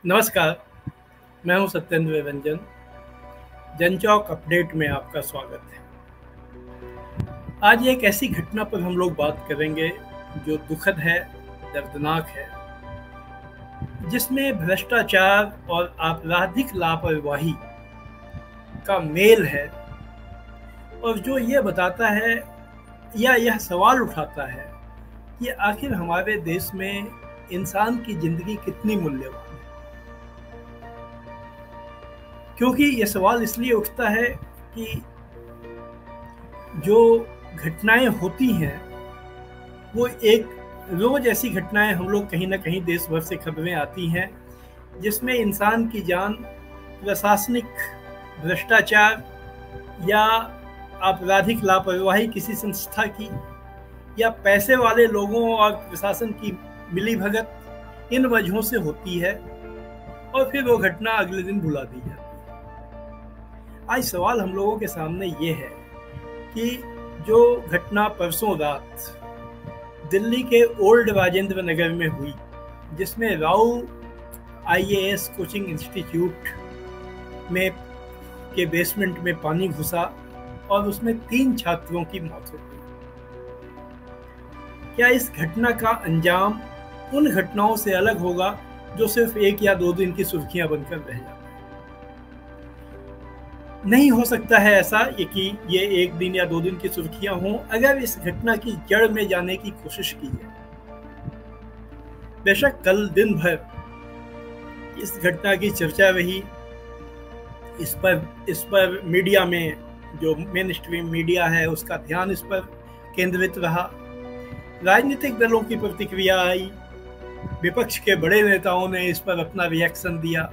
नमस्कार, मैं हूं सत्येंद्र रंजन। जनचौक अपडेट में आपका स्वागत है। आज एक ऐसी घटना पर हम लोग बात करेंगे जो दुखद है, दर्दनाक है, जिसमें भ्रष्टाचार और आपराधिक लापरवाही का मेल है और जो ये बताता है या यह सवाल उठाता है कि आखिर हमारे देश में इंसान की जिंदगी कितनी मूल्यवान है। क्योंकि ये सवाल इसलिए उठता है कि जो घटनाएं होती हैं वो एक रोज ऐसी घटनाएं हम लोग कहीं ना कहीं देश भर से खबरें आती हैं जिसमें इंसान की जान प्रशासनिक भ्रष्टाचार या आपराधिक लापरवाही किसी संस्था की या पैसे वाले लोगों और प्रशासन की मिलीभगत इन वजहों से होती है और फिर वो घटना अगले दिन भुला दी जाती है। आज सवाल हम लोगों के सामने ये है कि जो घटना परसों रात दिल्ली के ओल्ड राजेंद्र नगर में हुई, जिसमें राउ आईएएस कोचिंग इंस्टीट्यूट में के बेसमेंट में पानी घुसा और उसमें 3 छात्रों की मौत हो गई। क्या इस घटना का अंजाम उन घटनाओं से अलग होगा जो सिर्फ 1 या 2 दिन की सुर्खियां बनकर रह जाती हैं? नहीं हो सकता है ऐसा कि ये 1 दिन या 2 दिन की सुर्खियां हों अगर इस घटना की जड़ में जाने की कोशिश की जाए। बेशक कल दिन भर इस घटना की चर्चा रही, इस पर मीडिया में जो मेन स्ट्रीम मीडिया है उसका ध्यान इस पर केंद्रित रहा, राजनीतिक दलों की प्रतिक्रिया आई, विपक्ष के बड़े नेताओं ने इस पर अपना रिएक्शन दिया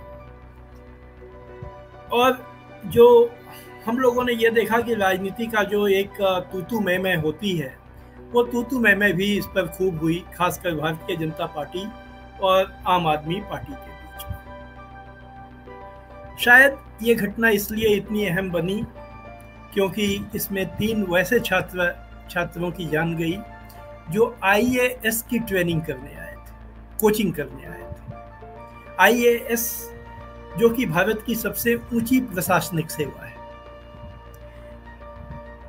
और जो हम लोगों ने ये देखा कि राजनीति का जो एक तू मैं होती है वो तू मैं भी इस पर खूब हुई, खासकर भारतीय जनता पार्टी और आम आदमी पार्टी के बीच में। शायद ये घटना इसलिए इतनी अहम बनी क्योंकि इसमें 3 वैसे छात्रों की जान गई जो आईएएस की ट्रेनिंग करने आए थे, कोचिंग करने आए थे। आईएएस जो कि भारत की सबसे ऊंची प्रशासनिक सेवा है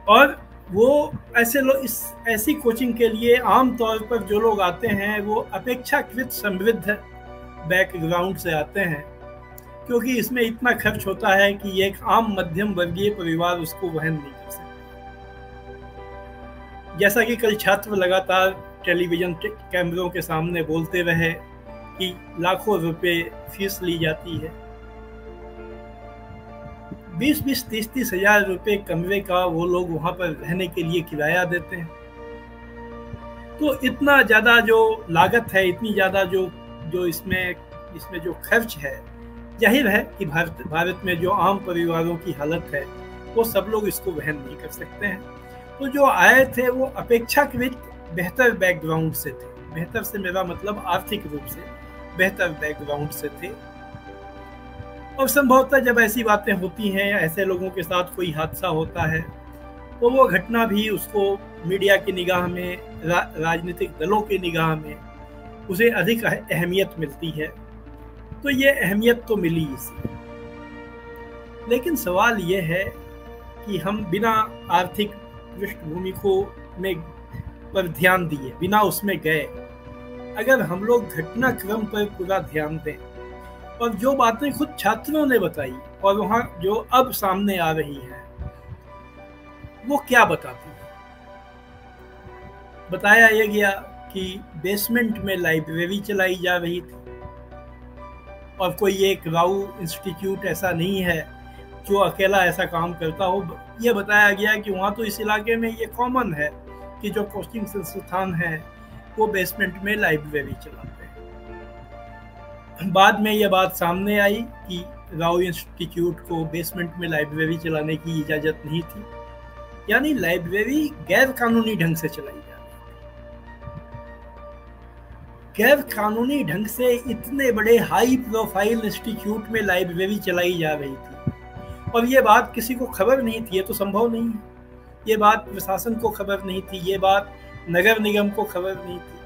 और वो ऐसे लोग ऐसी कोचिंग के लिए आमतौर पर जो लोग आते हैं वो अपेक्षाकृत समृद्ध बैकग्राउंड से आते हैं, क्योंकि इसमें इतना खर्च होता है कि एक आम मध्यम वर्गीय परिवार उसको वहन नहीं कर सकता। जैसा कि कल छात्र लगातार टेलीविजन कैमरों के सामने बोलते रहे कि लाखों रुपए फीस ली जाती है, 20-20, 30-30 हजार रुपए कमरे का वो लोग वहां पर रहने के लिए किराया देते हैं। तो इतना ज्यादा जो लागत है, इतनी ज्यादा जो इसमें जो खर्च है, जाहिर है कि भारत में जो आम परिवारों की हालत है वो सब लोग इसको वहन नहीं कर सकते हैं। तो जो आए थे वो अपेक्षाकृत बेहतर बैकग्राउंड से थे। बेहतर से मेरा मतलब आर्थिक रूप से बेहतर बैकग्राउंड से थे और संभवतः जब ऐसी बातें होती हैं या ऐसे लोगों के साथ कोई हादसा होता है तो वो घटना भी उसको मीडिया की निगाह में, राजनीतिक दलों की निगाह में उसे अधिक अहमियत मिलती है। तो ये अहमियत तो मिली इसे, लेकिन सवाल ये है कि हम बिना आर्थिक पृष्ठभूमि पर ध्यान दिए, बिना उसमें गए, अगर हम लोग घटनाक्रम पर पूरा ध्यान दें और जो बातें खुद छात्रों ने बताई और वहां जो अब सामने आ रही है वो क्या बताती है। बताया यह गया कि बेसमेंट में लाइब्रेरी चलाई जा रही थी और कोई एक राउ इंस्टीट्यूट ऐसा नहीं है जो अकेला ऐसा काम करता हो। यह बताया गया कि वहाँ तो इस इलाके में ये कॉमन है कि जो कोचिंग संस्थान है वो बेसमेंट में लाइब्रेरी चलाते हैं। बाद में यह बात सामने आई कि राउ इंस्टीट्यूट को बेसमेंट में लाइब्रेरी चलाने की इजाज़त नहीं थी, यानी लाइब्रेरी गैर कानूनी ढंग से चलाई जा रही थी। गैर कानूनी ढंग से इतने बड़े हाई प्रोफाइल इंस्टीट्यूट में लाइब्रेरी चलाई जा रही थी और ये बात किसी को खबर नहीं थी। ये तो संभव नहीं है। ये बात प्रशासन को खबर नहीं थी, ये बात नगर निगम को खबर नहीं थी,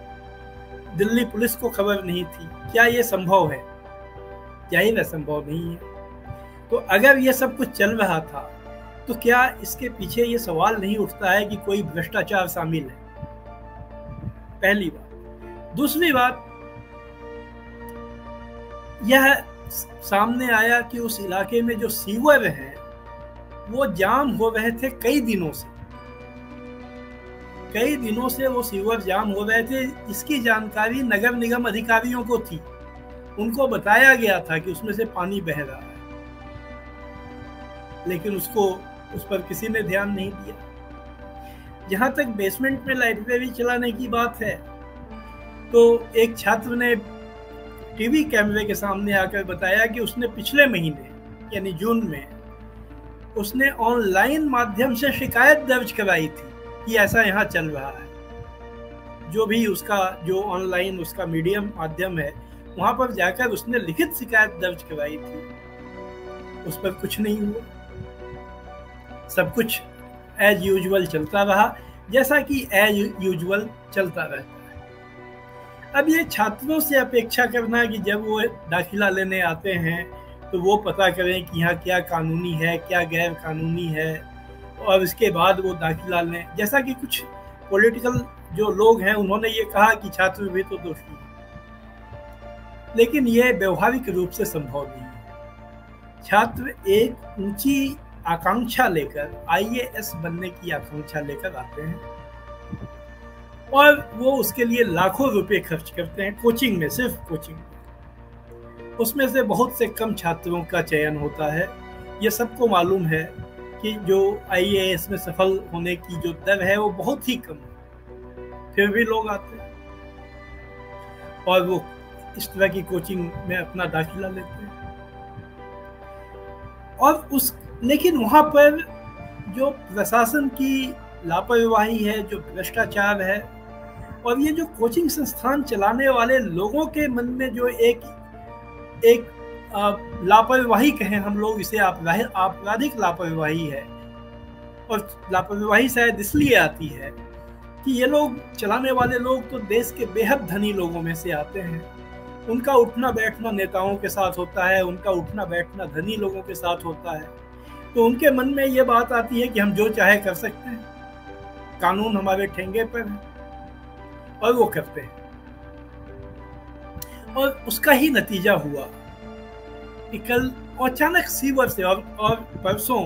दिल्ली पुलिस को खबर नहीं थी। क्या ये संभव है? जाहिर है संभव नहीं है। तो अगर ये सब कुछ चल रहा था तो क्या इसके पीछे ये सवाल नहीं उठता है कि कोई भ्रष्टाचार शामिल है? पहली बात। दूसरी बात, यह सामने आया कि उस इलाके में जो सीवर हैं वो जाम हो रहे थे कई दिनों से वो सीवर जाम हो रहे थे। इसकी जानकारी नगर निगम अधिकारियों को थी, उनको बताया गया था कि उसमें से पानी बह रहा है, लेकिन उस पर किसी ने ध्यान नहीं दिया। जहां तक बेसमेंट में लाइब्रेरी चलाने की बात है, तो एक छात्र ने टीवी कैमरे के सामने आकर बताया कि उसने पिछले महीने यानी जून में उसने ऑनलाइन माध्यम से शिकायत दर्ज कराई थी कि ऐसा यहाँ चल रहा है। जो भी उसका जो ऑनलाइन उसका मीडियम माध्यम है, वहां पर जाकर उसने लिखित शिकायत दर्ज कराई थी। उस पर कुछ नहीं हुआ, सब कुछ एज यूजुअल चलता रहा, जैसा कि एज यूजुअल चलता रहता है। अब ये छात्रों से अपेक्षा करना कि जब वो दाखिला लेने आते हैं तो वो पता करें कि यहाँ क्या कानूनी है, क्या गैर कानूनी है, और इसके बाद वो दाखिला लें। जैसा कि कुछ पॉलिटिकल जो लोग हैं उन्होंने ये कहा कि छात्र भी तो दोषी है, लेकिन ये व्यवहारिक रूप से संभव नहीं है। छात्र एक ऊंची आकांक्षा लेकर, IAS बनने की आकांक्षा लेकर आते हैं और वो उसके लिए लाखों रुपए खर्च करते हैं कोचिंग में, सिर्फ कोचिंग में। उसमें से बहुत से कम छात्रों का चयन होता है। ये सबको मालूम है कि जो IAS में सफल होने की जो दर है वो बहुत ही कम है, फिर भी लोग आते हैं और वो इस तरह की कोचिंग में अपना दाखिला लेते हैं। और लेकिन वहाँ पर जो प्रशासन की लापरवाही है, जो भ्रष्टाचार है, और ये जो कोचिंग संस्थान चलाने वाले लोगों के मन में जो एक लापरवाही कहें हम लोग इसे, आपराधिक लापरवाही है। और लापरवाही शायद इसलिए आती है कि ये लोग चलाने वाले लोग तो देश के बेहद धनी लोगों में से आते हैं। उनका उठना बैठना नेताओं के साथ होता है, उनका उठना बैठना धनी लोगों के साथ होता है। तो उनके मन में ये बात आती है कि हम जो चाहे कर सकते हैं, कानून हमारे ठेंगे पर है, और वो करते हैं। और उसका ही नतीजा हुआ कि कल अचानक सीवर से और परसों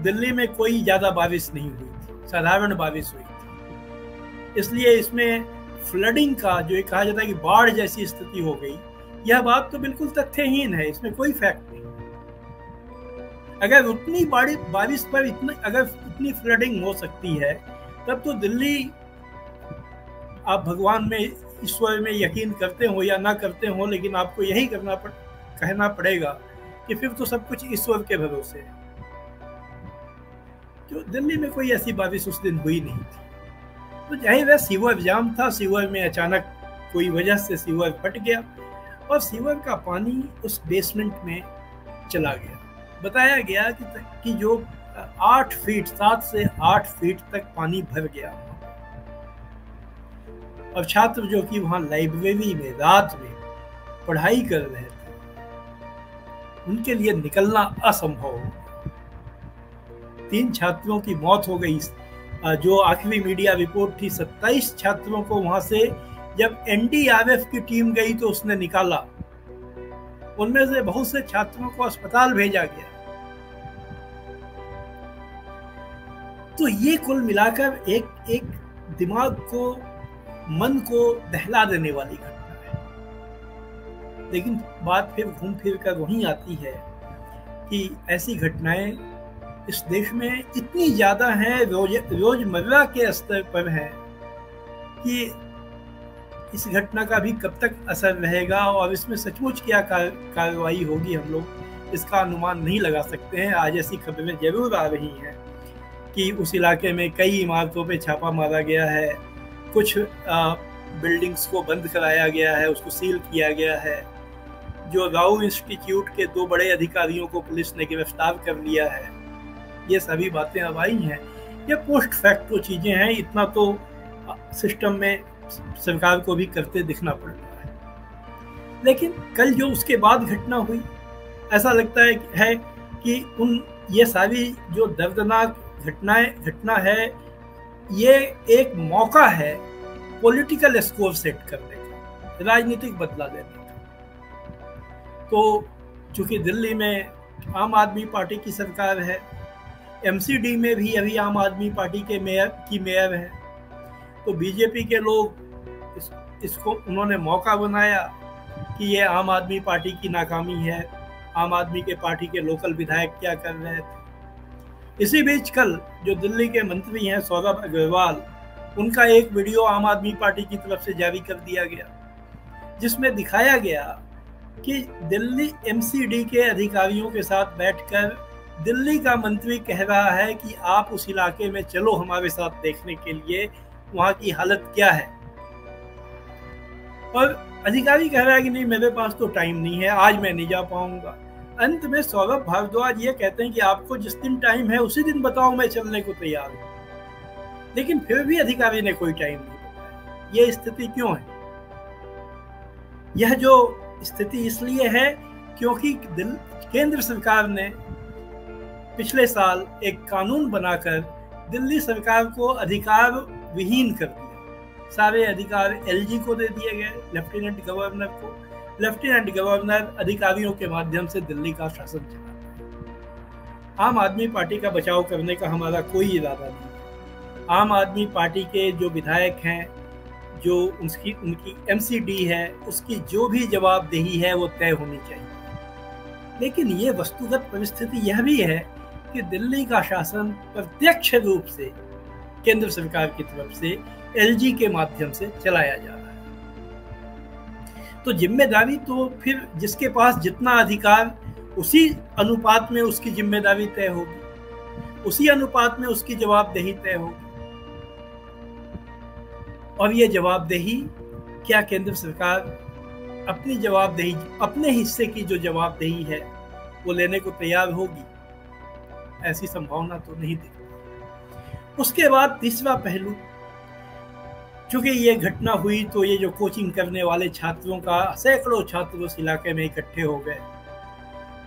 दिल्ली में कोई ज्यादा बारिश नहीं हुई थी, साधारण बारिश हुई थी। इसलिए इसमें फ्लडिंग का जो कहा जाता है कि बाढ़ जैसी स्थिति हो गई, यह बात तो बिल्कुल तथ्यहीन है, इसमें कोई फैक्ट नहीं। अगर उतनी बारिश पर इतनी फ्लडिंग हो सकती है, तब तो दिल्ली, आप भगवान में, ईश्वर में यकीन करते हो या ना करते हो, लेकिन आपको यही कहना पड़ेगा कि फिर तो सब कुछ ईश्वर के भरोसे है। तो दिल्ली में कोई ऐसी बारिश उस दिन हुई नहीं थी। तो जाहिर है सीवर जाम था, सीवर में अचानक कोई वजह से सीवर फट गया और सीवर का पानी उस बेसमेंट में चला गया। बताया गया कि जो 7 से 8 फीट तक पानी भर गया। और छात्र जो कि वहां लाइब्रेरी में रात में पढ़ाई कर रहे थे, उनके लिए निकलना असंभव हो गया। 3 छात्रों की मौत हो गई। जो आखिरी मीडिया रिपोर्ट थी, 27 छात्रों को वहां से जब NDRF की टीम गई तो उसने निकाला। उनमें से बहुत से छात्रों को अस्पताल भेजा गया। तो ये कुल मिलाकर एक दिमाग को, मन को दहला देने वाली घटना है। लेकिन बात फिर घूम फिर कर वहीं आती है कि ऐसी घटनाएं इस देश में इतनी ज्यादा हैं, रोजमर्रा के स्तर पर हैं, कि इस घटना का भी कब तक असर रहेगा और इसमें सचमुच क्या कार्रवाई होगी, हम लोग इसका अनुमान नहीं लगा सकते हैं। आज ऐसी खबरें जरूर आ रही हैं कि उस इलाके में कई इमारतों पे छापा मारा गया है, कुछ बिल्डिंग्स को बंद कराया गया है, उसको सील किया गया है। जो राउ इंस्टीट्यूट के 2 बड़े अधिकारियों को पुलिस ने गिरफ्तार कर लिया है। ये सभी बातें अब आई हैं। ये पोस्ट फैक्टो चीज़ें हैं, इतना तो सिस्टम में सरकार को भी करते दिखना पड़ता है। लेकिन कल जो उसके बाद घटना हुई, ऐसा लगता है कि ये सारी जो दर्दनाक घटना है, ये एक मौका है पॉलिटिकल स्कोर सेट करने का, राजनीतिक बदला देने का। तो चूंकि दिल्ली में आम आदमी पार्टी की सरकार है, एमसीडी में भी अभी आम आदमी पार्टी के मेयर है, तो बीजेपी के लोग इसको उन्होंने मौका बनाया कि ये आम आदमी पार्टी की नाकामी है, आम आदमी के पार्टी के लोकल विधायक क्या कर रहे थे। इसी बीच कल जो दिल्ली के मंत्री हैं सौरभ अग्रवाल, उनका एक वीडियो आम आदमी पार्टी की तरफ से जारी कर दिया गया, जिसमें दिखाया गया कि दिल्ली एमसीडी के अधिकारियों के साथ बैठकर दिल्ली का मंत्री कह रहा है कि आप उस इलाके में चलो हमारे साथ देखने के लिए, वहां की हालत क्या है। और अधिकारी कह रहा है कि नहीं, मेरे पास तो टाइम नहीं है, आज मैं नहीं जा पाऊंगा। अंत में सौरभ भारद्वाज ये कहते हैं कि आपको जिस दिन टाइम है उसी दिन बताओ, मैं चलने को तैयार हूं। लेकिन फिर भी अधिकारी ने कोई टाइम नहीं बताया। ये स्थिति क्यों है? यह जो स्थिति इसलिए है क्योंकि केंद्र सरकार ने पिछले साल एक कानून बनाकर दिल्ली सरकार को अधिकार विहीन कर दिया। सारे अधिकार एलजी को दे दिए गए, लेफ्टिनेंट गवर्नर को। लेफ्टिनेंट गवर्नर अधिकारियों के माध्यम से दिल्ली का शासन चलाता है। आम आदमी पार्टी का बचाव करने का हमारा कोई इरादा नहीं है। आम आदमी पार्टी के जो विधायक हैं, जो उनकी एमसीडी है, उसकी जो भी जवाबदेही है वो तय होनी चाहिए। लेकिन ये वस्तुगत परिस्थिति यह भी है कि दिल्ली का शासन प्रत्यक्ष रूप से केंद्र सरकार की तरफ से एलजी के माध्यम से चलाया जा रहा है। तो जिम्मेदारी तो फिर जिसके पास जितना अधिकार, उसी अनुपात में उसकी जिम्मेदारी तय होगी, उसी अनुपात में उसकी जवाबदेही तय होगी। और ये जवाबदेही, क्या केंद्र सरकार अपनी जवाबदेही, अपने हिस्से की जो जवाबदेही है वो लेने को तैयार होगी? ऐसी संभावना तो नहीं दिखती। उसके बाद तीसरा पहलू, चूंकि ये घटना हुई तो ये जो कोचिंग करने वाले छात्रों का, सैकड़ों छात्र उस इलाके में इकट्ठे हो गए।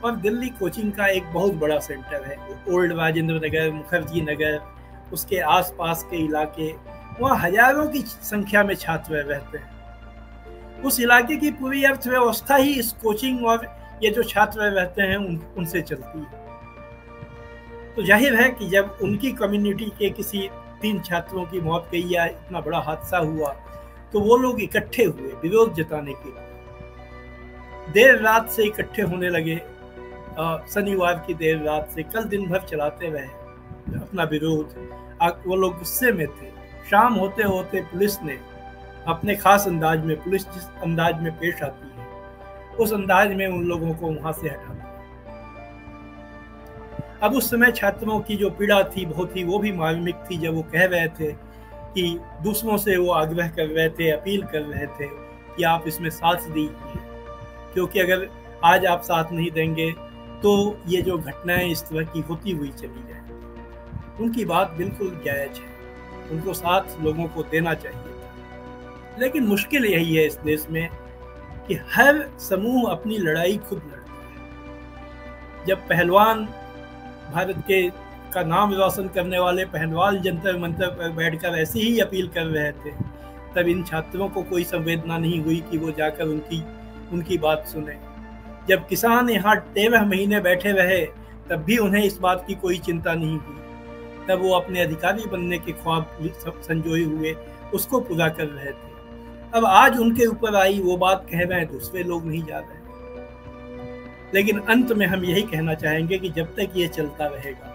और दिल्ली कोचिंग का एक बहुत बड़ा सेंटर है, ओल्ड राजेंद्र नगर, मुखर्जी नगर, उसके आसपास के इलाके, वहाँ हजारों की संख्या में छात्र रहते हैं। उस इलाके की पूरी अर्थव्यवस्था ही इस कोचिंग और ये जो छात्र रहते हैं उनसे चलती है। तो जाहिर है कि जब उनकी कम्युनिटी के किसी 3 छात्रों की मौत गई या इतना बड़ा हादसा हुआ, तो वो लोग इकट्ठे हुए विरोध जताने के लिए। देर रात से इकट्ठे होने लगे, शनिवार की देर रात से कल दिन भर चलाते रहे अपना विरोध। वो लोग गुस्से में थे। शाम होते होते पुलिस ने अपने खास अंदाज में, पुलिस जिस अंदाज में पेश आती है उस अंदाज में उन लोगों को वहां से हटा दिया। अब उस समय छात्रों की जो पीड़ा थी बहुत ही, वो भी मार्मिक थी, जब वो कह रहे थे कि दूसरों से वो आग्रह कर रहे थे, अपील कर रहे थे कि आप इसमें साथ दीजिए, क्योंकि अगर आज आप साथ नहीं देंगे तो ये जो घटनाएं इस तरह की होती हुई चली जाएंगी। उनकी बात बिल्कुल जायज है, उनको साथ लोगों को देना चाहिए। लेकिन मुश्किल यही है इस देश में कि हर समूह अपनी लड़ाई खुद लड़ता है। जब पहलवान, भारत के का नाम रोशन करने वाले पहलवान जंतर मंतर पर बैठकर ऐसी ही अपील कर रहे थे, तब इन छात्रों को कोई संवेदना नहीं हुई कि वो जाकर उनकी बात सुने। जब किसान यहाँ 13 महीने बैठे रहे, तब भी उन्हें इस बात की कोई चिंता नहीं हुई। तब वो अपने अधिकारी बनने के ख्वाब संजोए हुए उसको पूरा कर रहे थे। अब आज उनके ऊपर आई वो बात कह रहे हैं, दूसरे लोग नहीं जा रहे। लेकिन अंत में हम यही कहना चाहेंगे कि जब तक ये चलता रहेगा,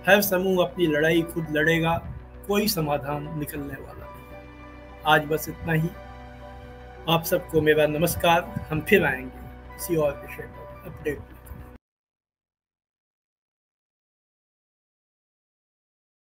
हर समूह अपनी लड़ाई खुद लड़ेगा, कोई समाधान निकलने वाला नहीं। आज बस इतना ही। आप सबको मेरा नमस्कार। हम फिर आएंगे किसी और विषय पर अपडेट।